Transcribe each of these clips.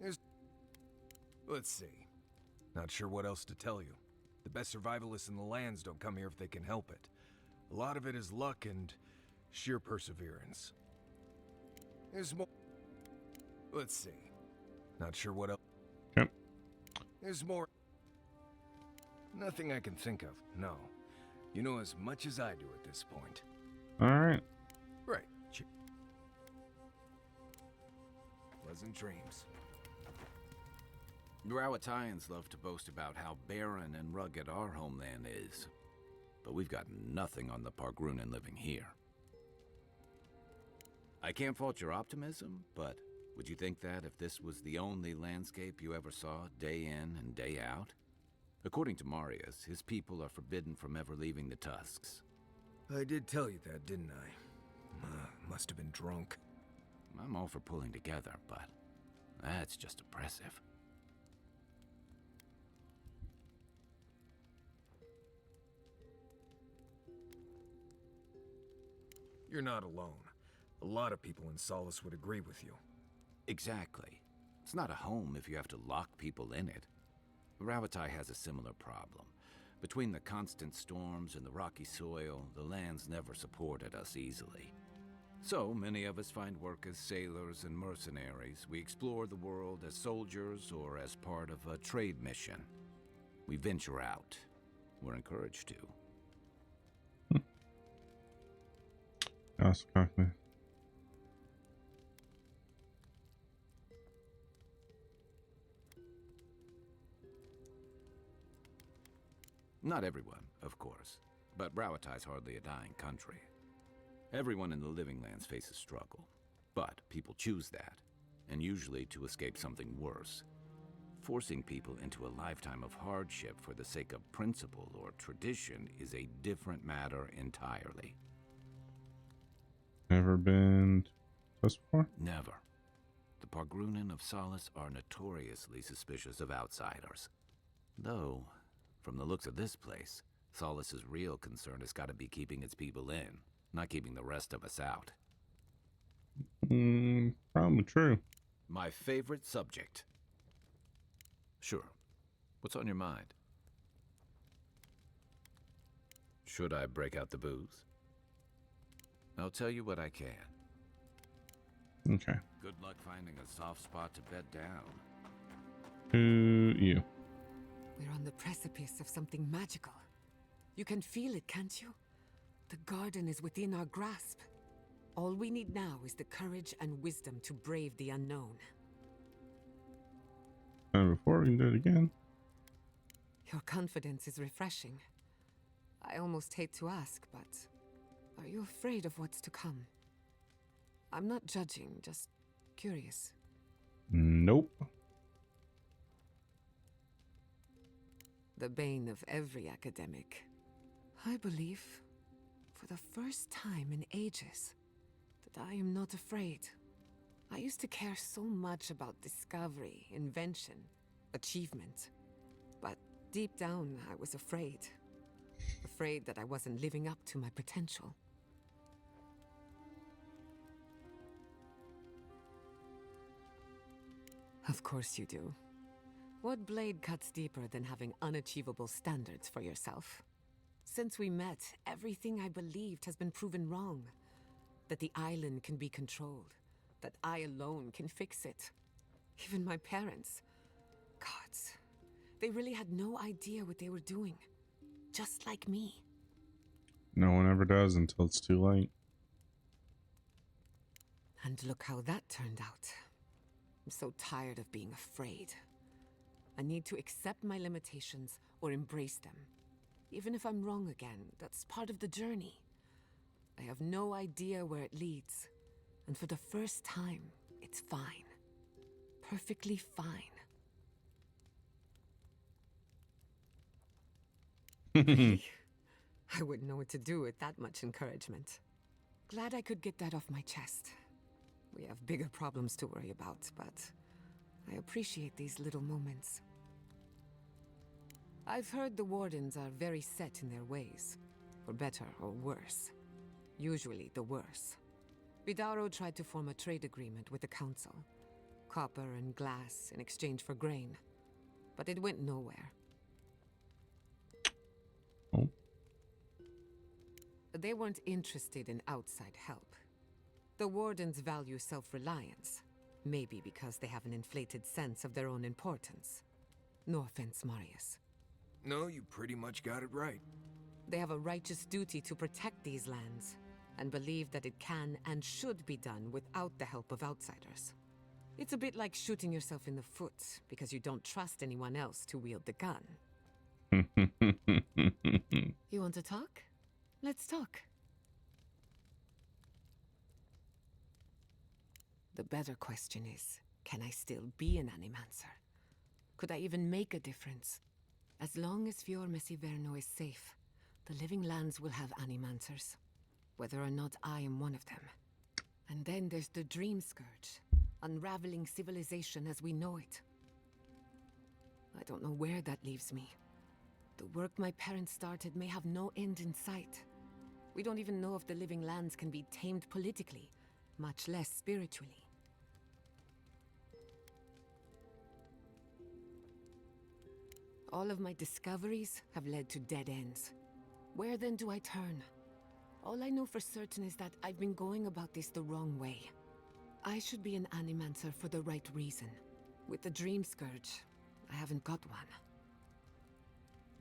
There's... Let's see. Not sure what else to tell you. The best survivalists in the lands don't come here if they can help it. A lot of it is luck and sheer perseverance. There's more... Let's see. Not sure what else... Yep. There's more... Nothing I can think of, no. You know as much as I do at this point. Alright. Right. Pleasant dreams. Rawatayans love to boast about how barren and rugged our homeland is. But we've got nothing on the Pargrunan living here. I can't fault your optimism, but would you think that if this was the only landscape you ever saw, day in and day out? According to Marius, his people are forbidden from ever leaving the Tusks. I did tell you that, didn't I? Must have been drunk. I'm all for pulling together, but that's just oppressive. You're not alone. A lot of people in Solace would agree with you. Exactly. It's not a home if you have to lock people in it. Rawatai has a similar problem. Between the constant storms and the rocky soil, the lands never supported us easily. So many of us find work as sailors and mercenaries. We explore the world as soldiers or as part of a trade mission. We venture out. We're encouraged to. That's exactly. Not everyone, of course, but Rawatai's hardly a dying country. Everyone in the Living Lands faces struggle, but people choose that, and usually to escape something worse. Forcing people into a lifetime of hardship for the sake of principle or tradition is a different matter entirely. Never been to this before? Never. The Pargrunan of Solace are notoriously suspicious of outsiders. Though, from the looks of this place, Solace's real concern has got to be keeping its people in, not keeping the rest of us out. Probably true. My favorite subject. Sure. What's on your mind? Should I break out the booze? I'll tell you what I can. Okay. Good luck finding a soft spot to bed down. Who you? We're on the precipice of something magical. You can feel it, can't you? The garden is within our grasp. All we need now is the courage and wisdom to brave the unknown. And before we can do it again. Your confidence is refreshing. I almost hate to ask, but are you afraid of what's to come? I'm not judging, just curious. Nope. The bane of every academic. I believe, for the first time in ages, that I am not afraid. I used to care so much about discovery, invention, achievement. But deep down, I was afraid. Afraid that I wasn't living up to my potential. Of course you do. What blade cuts deeper than having unachievable standards for yourself? Since we met, everything I believed has been proven wrong. That the island can be controlled. That I alone can fix it. Even my parents. Gods. They really had no idea what they were doing. Just like me. No one ever does until it's too late. And look how that turned out. I'm so tired of being afraid. I need to accept my limitations or embrace them. Even if I'm wrong again, that's part of the journey. I have no idea where it leads. And for the first time, it's fine. Perfectly fine. I wouldn't know what to do with that much encouragement. Glad I could get that off my chest. We have bigger problems to worry about, but I appreciate these little moments. I've heard the Wardens are very set in their ways, for better or worse. Usually the worse. Vidaro tried to form a trade agreement with the Council. copper and glass in exchange for grain. But it went nowhere. Oh. They weren't interested in outside help. The Wardens value self-reliance, maybe because they have an inflated sense of their own importance. No offense, Marius. No, you pretty much got it right. They have a righteous duty to protect these lands, and believe that it can and should be done without the help of outsiders. It's a bit like shooting yourself in the foot because you don't trust anyone else to wield the gun. You want to talk? Let's talk. The better question is, can I still be an Animancer? Could I even make a difference? As long as Fior Messiverno is safe, the living lands will have Animancers, whether or not I am one of them. And then there's the Dream Scourge, unraveling civilization as we know it. I don't know where that leaves me. The work my parents started may have no end in sight. We don't even know if the living lands can be tamed politically, much less spiritually. All of my discoveries have led to dead ends. Where then do I turn? All I know for certain is that I've been going about this the wrong way. I should be an Animancer for the right reason. With the Dream Scourge, I haven't got one.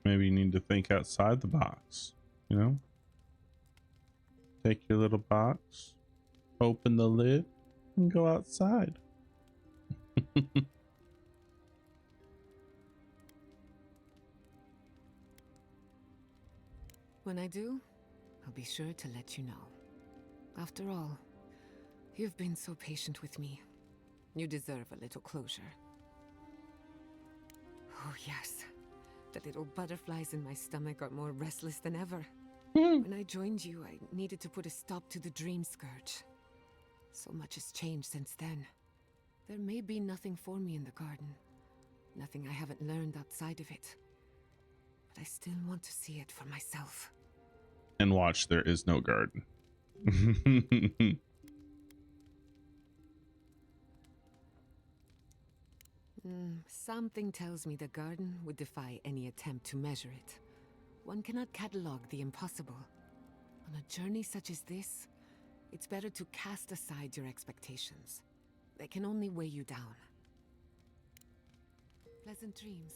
Maybe you need to think outside the box, you know? Take your little box, open the lid, and go outside. When I do, I'll be sure to let you know. After all, you've been so patient with me. You deserve a little closure. Oh yes, the little butterflies in my stomach are more restless than ever. When I joined you, I needed to put a stop to the Dream Scourge. So much has changed since then. There may be nothing for me in the garden. Nothing I haven't learned outside of it. But I still want to see it for myself. And watch, there is no garden. Something tells me the garden would defy any attempt to measure it. One cannot catalog the impossible. On a journey such as this, it's better to cast aside your expectations. They can only weigh you down. Pleasant dreams.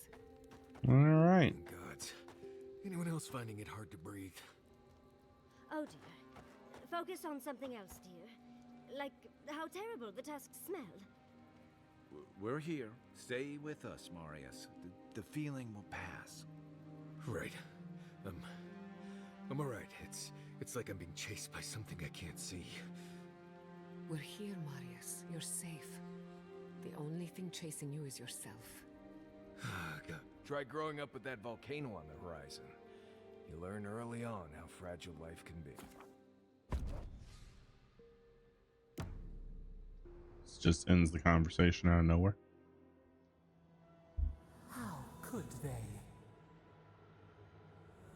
All right. God. Anyone else finding it hard to breathe? Oh dear. Focus on something else, dear. Like how terrible the tusks smell. We're here. Stay with us, Marius. The feeling will pass. Right. I'm alright. It's like I'm being chased by something I can't see. We're here, Marius. You're safe. The only thing chasing you is yourself. God. Try growing up with that volcano on the horizon. You learn early on how fragile life can be. This just ends the conversation out of nowhere. How could they?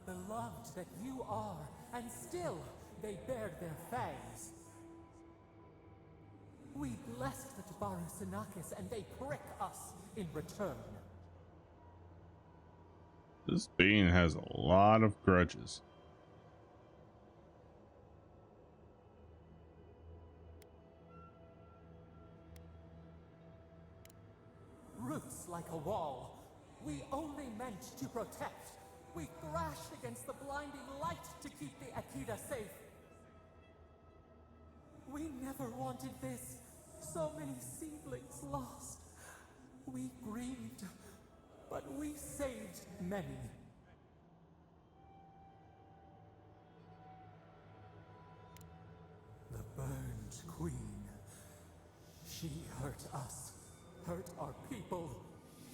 Beloved that you are, and still they bared their fangs. We blessed the Tabarusanakis, and they prick us in return. This being has a lot of grudges. Roots like a wall. We only meant to protect. We thrashed against the blinding light to keep the Akita safe. We never wanted this. So many seedlings lost. We grieved, but we saved many. The burned queen. She hurt us, hurt our people.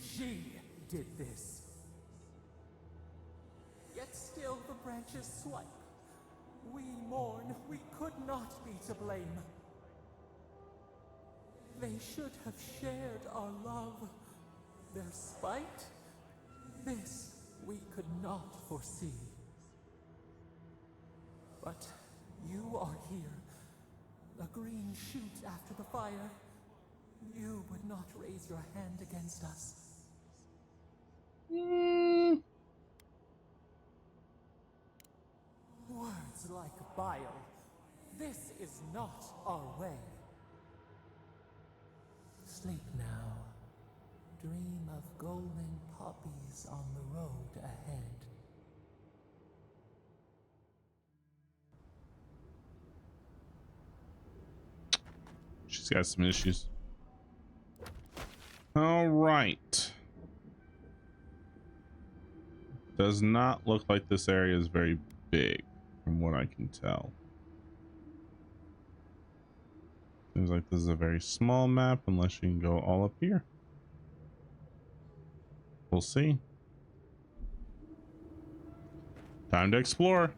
She did this. Yet still the branches swipe. We mourn, we could not be to blame. They should have shared our love. Their spite, this we could not foresee. But you are here, a green shoot after the fire. You would not raise your hand against us. Words like bile. This is not our way. Sleep now. Dream of golden poppies on the road ahead. She's got some issues. All right. Does not look like this area is very big from what I can tell. Seems like this is a very small map unless you can go all up here. We'll see. Time to explore.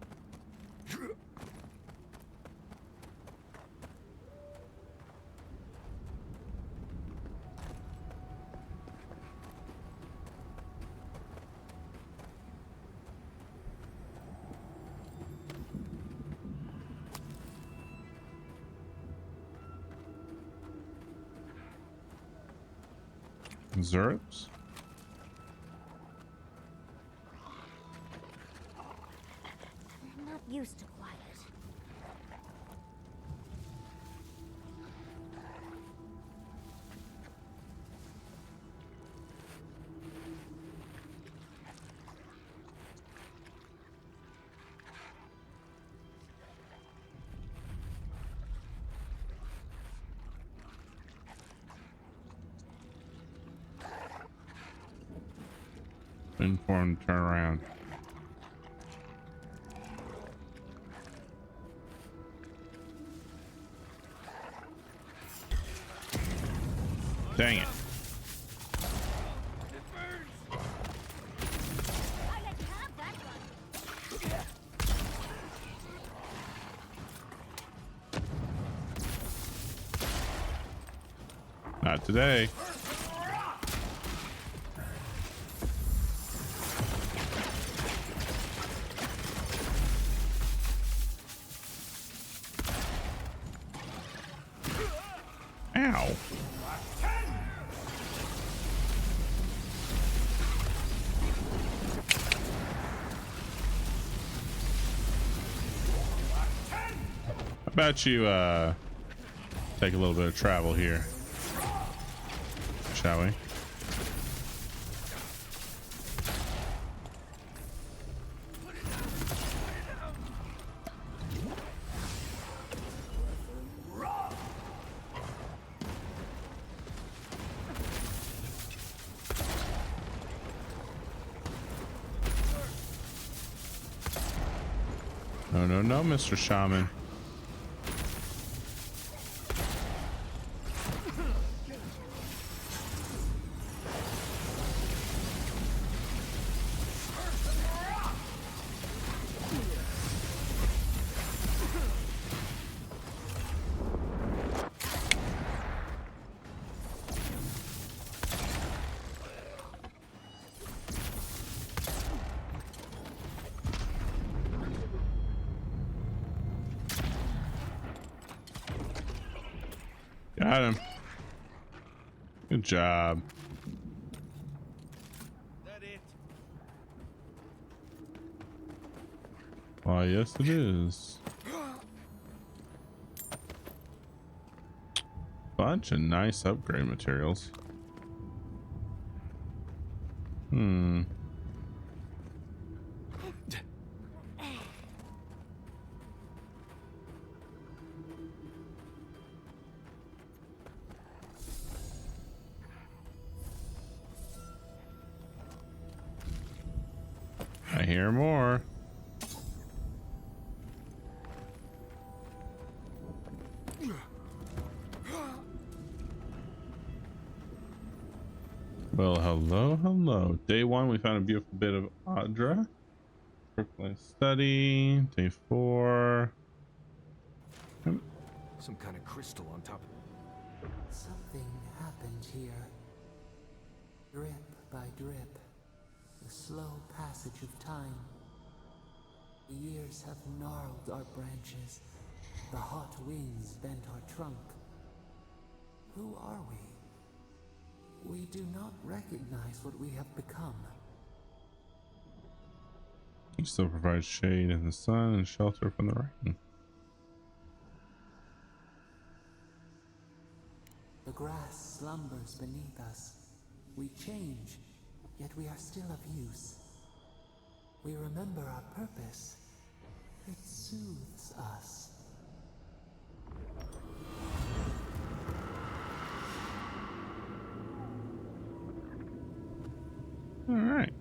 Zerps. I'm not used to quiet. Informed turn around. Dang it. I let you have that one. Not today. Ow. How about you take a little bit of travel here, shall we? No, no, no, Mr. Shaman. Got him. Good job. That it? Why, yes, it is. Bunch of nice upgrade materials. I hear more. Well, hello, hello. Day one, we found a beautiful bit of Audra. Workplace study. Day 4. Some kind of crystal on top of... Something happened here. Drip by drip. The slow passage of time. The years have gnarled our branches. The hot winds bent our trunk. Who are we? do not recognize what we have become. He still provides shade in the sun and shelter from the rain. The grass slumbers beneath us. We change, yet we are still of use. We remember our purpose. It soothes us. All right.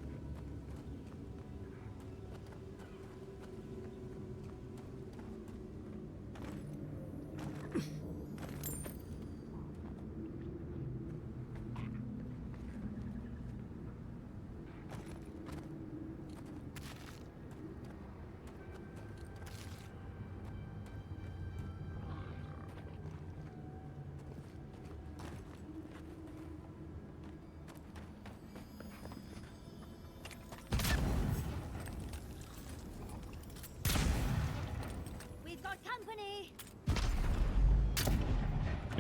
We've got company.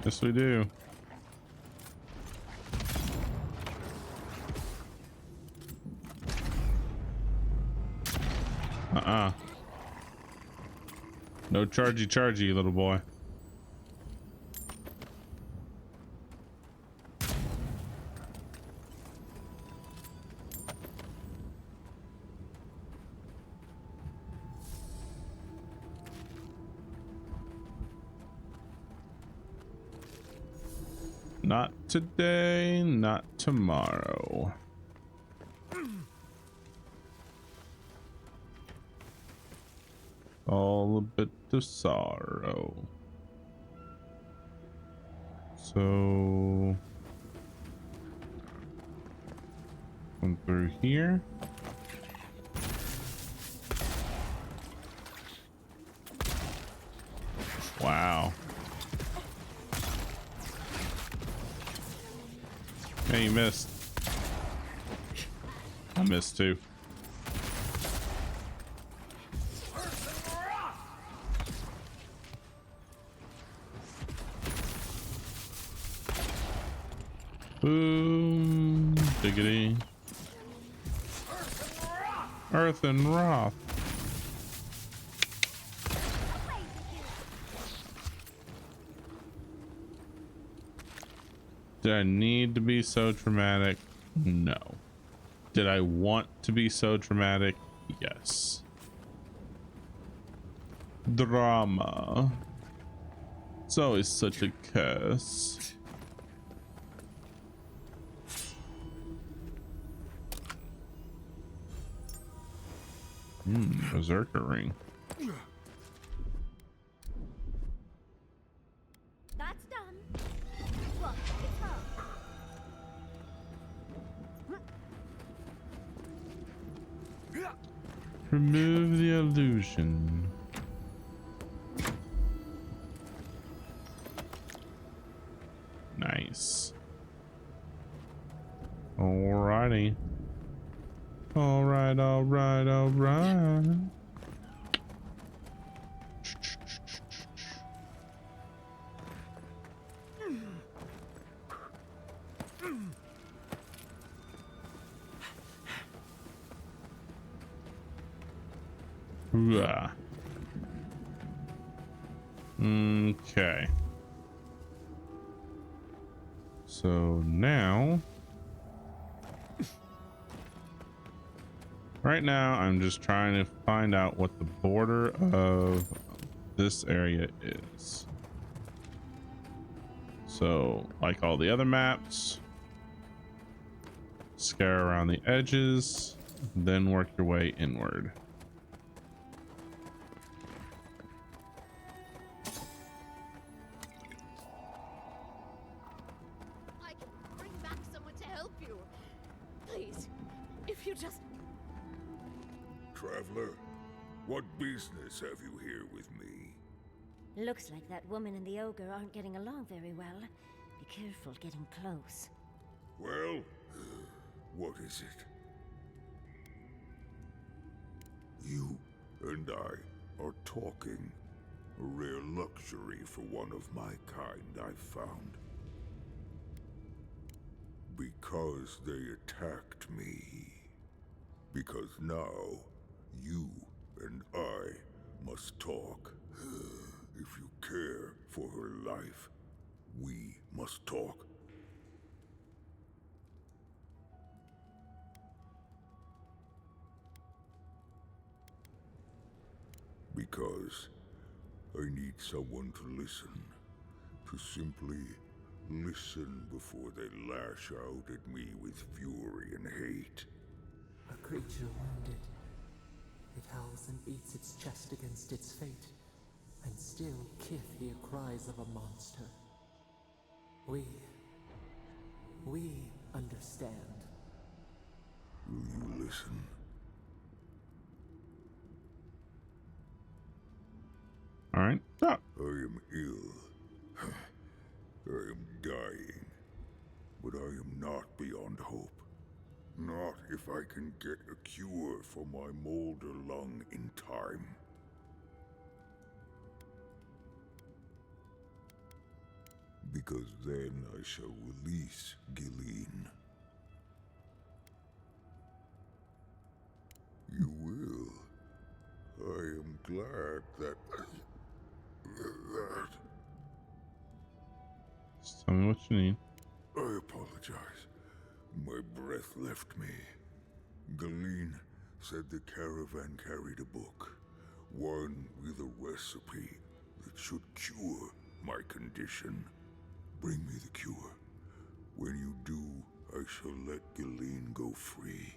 Yes, we do. No chargy, little boy. Not today, not tomorrow. All a bit of sorrow. So come through here. Wow. Hey, you missed. I missed too. Boom, diggity. Earth and Roth. Did I need to be so dramatic? No. Did I want to be so dramatic? Yes. Drama. It's always such a curse. Berserker ring. That's done. What? It's her. Remove the illusion. Nice. Alrighty. Alright, alright, alright. Okay. So now, right now, I'm just trying to find out what the border of this area is. So, like all the other maps, scare around the edges, then work your way inward. I can bring back someone to help you. Please, if you just... Traveler, what business have you here with me? Looks like that woman and the ogre aren't getting along very well. Be careful getting close. Well, what is it? You and I are talking. A rare luxury for one of my kind, I've found. Because they attacked me. Because now, you and I must talk. If you care for her life, we must talk. Because I need someone to listen. To simply listen before they lash out at me with fury and hate. A creature wounded. It howls and beats its chest against its fate, and still Kith hear cries of a monster. We understand. Will you listen? All right, stop. I am ill. I am dying. But I am not beyond hope. Not if I can get a cure for my molder lung in time. Because then I shall release Gilleen. You will. I am glad that... Just tell me what you need. I apologize. My breath left me. Gilleen said the caravan carried a book. One with a recipe that should cure my condition. Bring me the cure. When you do, I shall let Gilleen go free.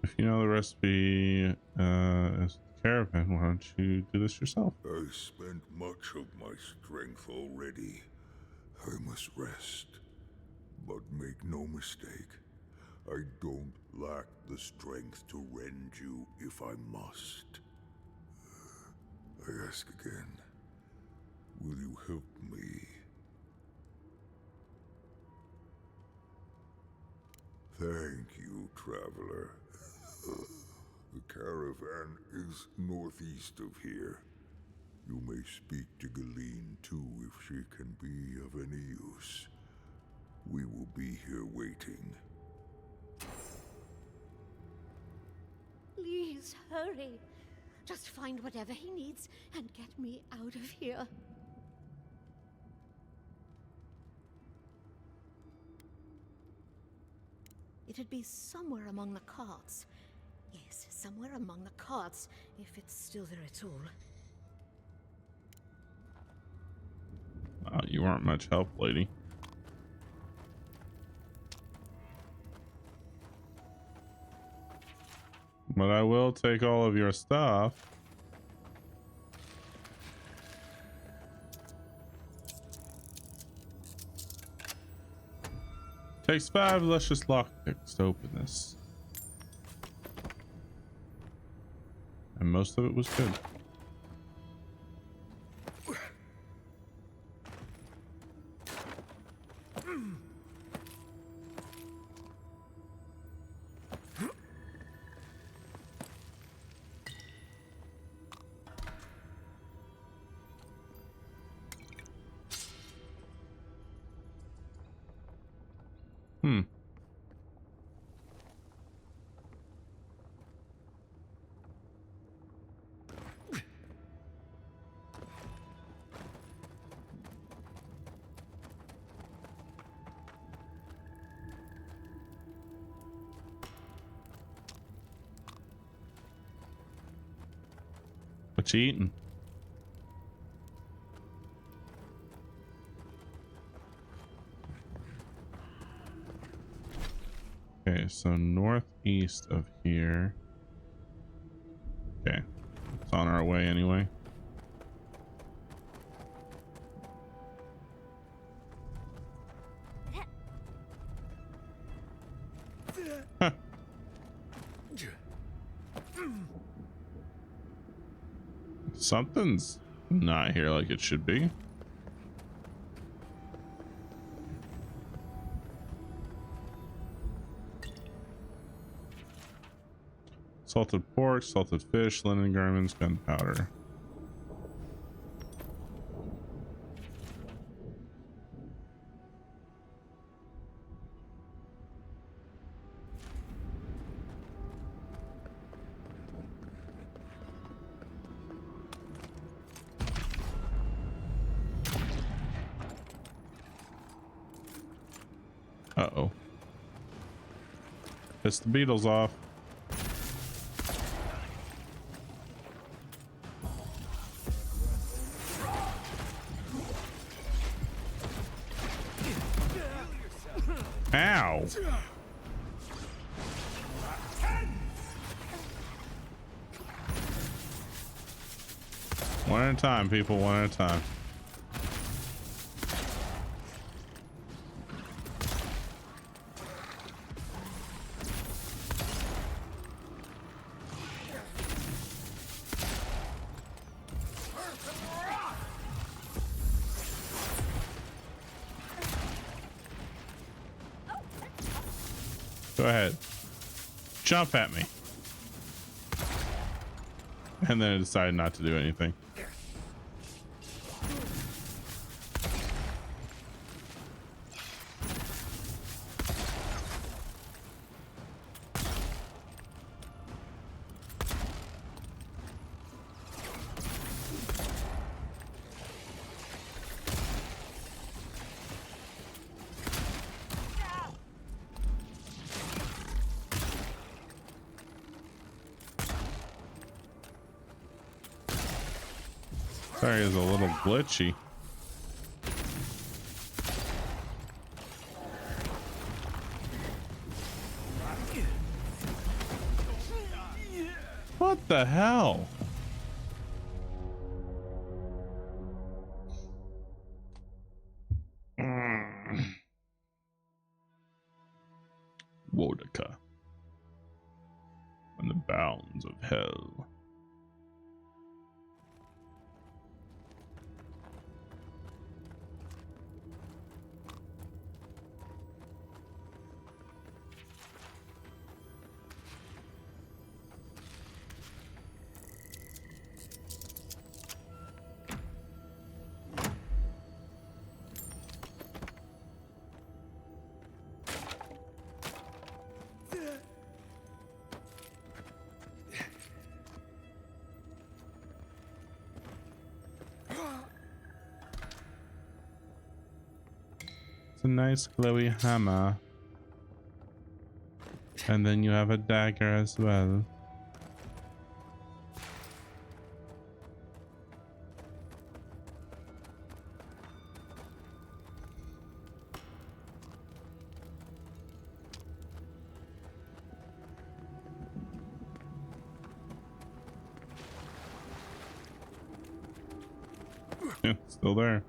If you know the recipe is the caravan, why don't you do this yourself? I spent much of my strength already. I must rest. But make no mistake, I don't lack the strength to rend you if I must. I ask again, will you help me? Thank you, traveler. The caravan is northeast of here. You may speak to Gilleen too if she can be of any use. We will be here waiting. Please hurry. Just find whatever he needs and get me out of here. It'd be somewhere among the carts. Yes, somewhere among the carts, if it's still there at all. You weren't much help, lady. But I will take all of your stuff. Takes 5 luscious lockpicks to open this. And most of it was good. What you eating? Okay, so northeast of here. Okay, it's on our way anyway. Huh. Something's not here like it should be. Salted pork, salted fish, linen garments, gunpowder. Uh-oh. Piss the beetles off. Ow. One at a time, people, one at a time. Go ahead. Jump at me. And then I decided not to do anything. Sorry, is a little glitchy. What the hell? Wodaka. On the bounds of hell. It's a nice glowy hammer. And then you have a dagger as well. Yeah, still there.